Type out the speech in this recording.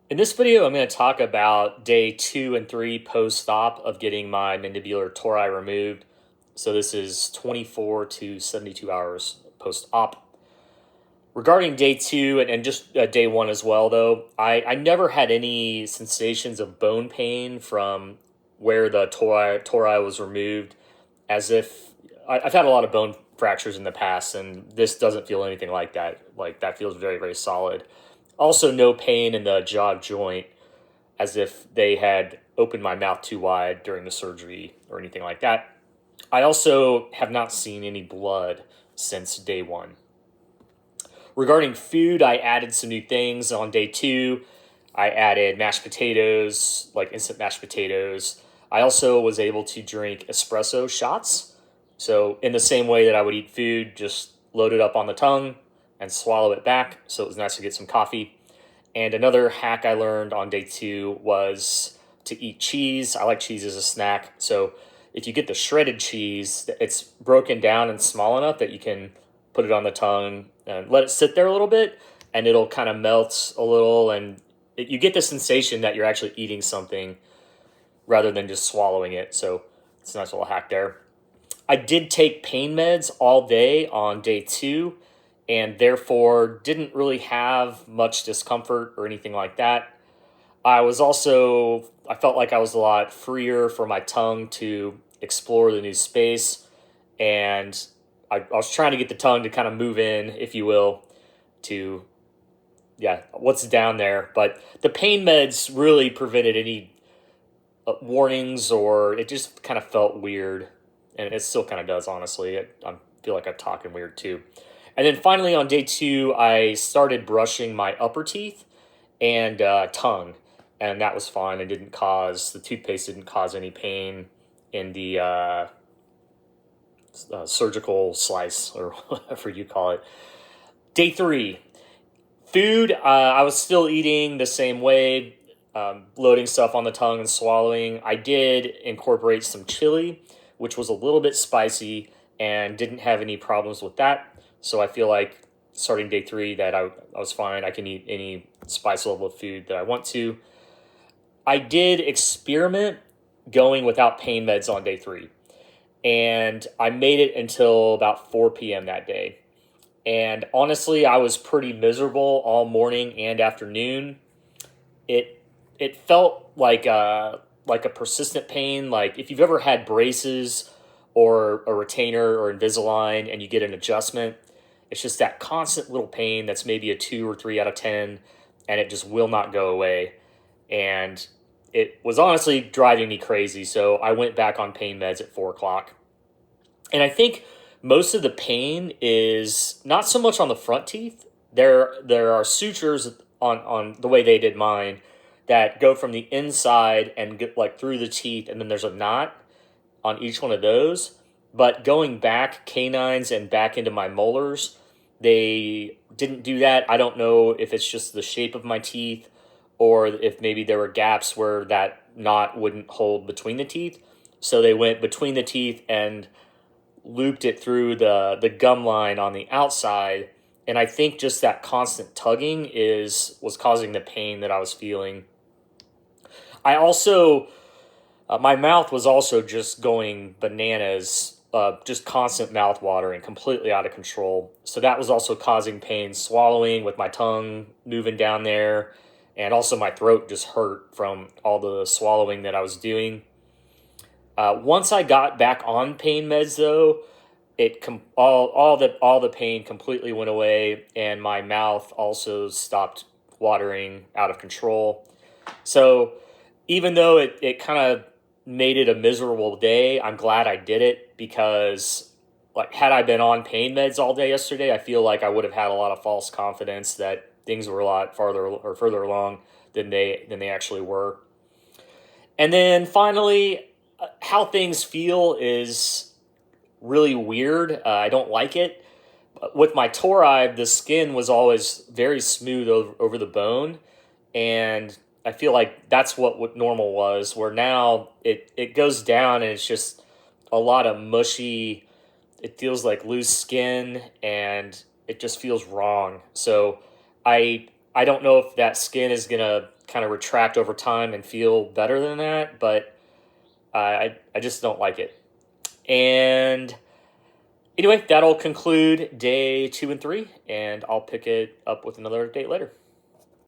In this video, I'm going to talk about day 2 and 3 post-op of getting my mandibular tori removed. So this is 24 to 72 hours post-op. Regarding day 2 and just day 1 as well, though, I never had any sensations of bone pain from where the tori was removed, as if I've had a lot of bone fractures in the past, and this doesn't feel anything like that. Like, that feels very, very solid. Also, no pain in the jaw joint, as if they had opened my mouth too wide during the surgery or anything like that. I also have not seen any blood since day 1. Regarding food, I added some new things on day 2. I added mashed potatoes, like instant mashed potatoes. I also was able to drink espresso shots. So in the same way that I would eat food, just load it up on the tongue and swallow it back. So it was nice to get some coffee. And another hack I learned on day 2 was to eat cheese. I like cheese as a snack. So if you get the shredded cheese, it's broken down and small enough that you can put it on the tongue and let it sit there a little bit, and it'll kind of melt a little, and you get the sensation that you're actually eating something rather than just swallowing it. So it's a nice little hack there. I did take pain meds all day on day 2, and therefore didn't really have much discomfort or anything like that. I felt like I was a lot freer for my tongue to explore the new space, and I was trying to get the tongue to kind of move in, if you will, to, what's down there. But the pain meds really prevented any warnings, or it just kind of felt weird. And it still kind of does, honestly. I feel like I'm talking weird too. And then finally on day 2, I started brushing my upper teeth and tongue. And that was fine. The toothpaste didn't cause any pain in the surgical slice, or whatever you call it. Day 3, food. I was still eating the same way, loading stuff on the tongue and swallowing. I did incorporate some chili, which was a little bit spicy, and didn't have any problems with that. So I feel like starting day 3 that I was fine. I can eat any spice level of food that I want to. I did experiment going without pain meds on day 3. And I made it until about 4 p.m. that day. And honestly, I was pretty miserable all morning and afternoon. It felt like a persistent pain. Like if you've ever had braces or a retainer or Invisalign and you get an adjustment, it's just that constant little pain that's maybe a 2 or 3 out of 10, and it just will not go away. And it was honestly driving me crazy. So I went back on pain meds at 4 o'clock. And I think most of the pain is not so much on the front teeth. There are sutures on the way they did mine that go from the inside and get like through the teeth, and then there's a knot on each one of those. But going back canines and back into my molars, they didn't do that. I don't know if it's just the shape of my teeth, or if maybe there were gaps where that knot wouldn't hold between the teeth. So they went between the teeth and looped it through the gum line on the outside. And I think just that constant tugging was causing the pain that I was feeling. I also, my mouth was also just going bananas, just constant mouth watering, completely out of control. So that was also causing pain swallowing, with my tongue moving down there. And also my throat just hurt from all the swallowing that I was doing. Once I got back on pain meds, though, all the pain completely went away, and my mouth also stopped watering out of control. So even though it kind of made it a miserable day, I'm glad I did it, because like had I been on pain meds all day yesterday, I feel like I would have had a lot of false confidence that things were a lot further along than they actually were. And then finally, how things feel is really weird. I don't like it. With my tori, the skin was always very smooth over the bone, and I feel like that's what normal was, where now it goes down and it's just a lot of mushy, it feels like loose skin, and it just feels wrong. So I don't know if that skin is going to kind of retract over time and feel better than that, but I just don't like it. And anyway, that'll conclude day 2 and 3, and I'll pick it up with another date later.